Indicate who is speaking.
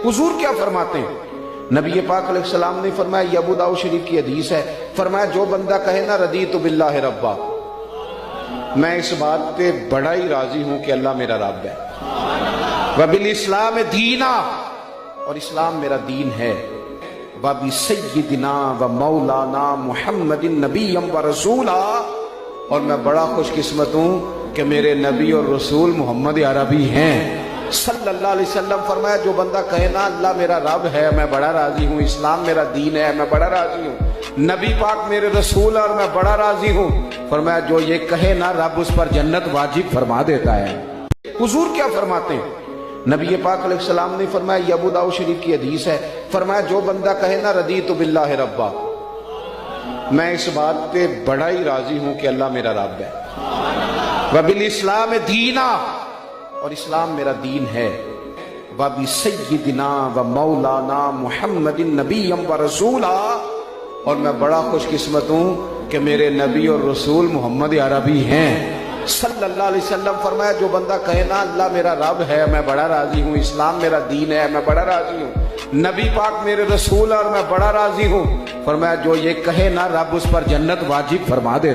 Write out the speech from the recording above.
Speaker 1: हुजूर क्या फरमाते हैं? नबी पाक अलैहिस्सलाम ने फरमाया, ये अबू दाऊद शरीफ की हदीस है, फरमाया जो बंदा कहे ना रदीतु बिल्लाहि रब्बा, मैं इस बात पे बड़ा ही राजी हूं कि अल्लाह मेरा रब है, व बिल इस्लाम दीना, और इस्लाम मेरा दीन है, व बि सय्यिदिना व मौलाना मुहम्मदिन नबिय्यम व रसूला, और मैं बड़ा खुशकिस्मत हूं कि मेरे नबी और रसूल मोहम्मद अरबी हैं सल्लल्लाहु अलैहि वसल्लम। फरमाया जो बंदा कहे ना अल्लाह मेरा रब है, मैं बड़ा राजी हूँ, इस्लाम मेरा दीन है, मैं बड़ा राजी हूँ, नबी पाक मेरे रसूल और मैं बड़ा राजी हूँ, फरमाया जो ये कहे ना रब उस पर जन्नत वाजिब फरमा देता है। हुजूर क्या फरमाते हैं? नबी पाक अलैहिस्सलाम ने फरमाया, ये अबू दाऊद शरीफ की हदीस है, फरमाया जो बंदा कहे ना रदीतु बिल्लाहि रब्बा, मैं इस बात पे बड़ा ही राजी हूँ कि अल्लाह मेरा रब है, व बिल इस्लाम दीना, और इस्लाम मेरा दीन है, व बि सय्यिदिना व मौलाना मुहम्मदिन नबिय्यम व रसूला, और मैं बड़ा खुशकिस्मत हूँ कि मेरे नबी और रसूल मोहम्मद अरबी हैं सल्लल्लाहु अलैहि वसल्लम। फरमाया जो बंदा कहे ना अल्लाह मेरा रब है, मैं बड़ा राजी हूँ, इस्लाम मेरा दीन है, मैं बड़ा राजी हूँ, नबी पाक मेरे रसूल और मैं बड़ा राजी हूँ, फरमाया जो ये कहे ना रब उस पर जन्नत वाजिब फरमा दे।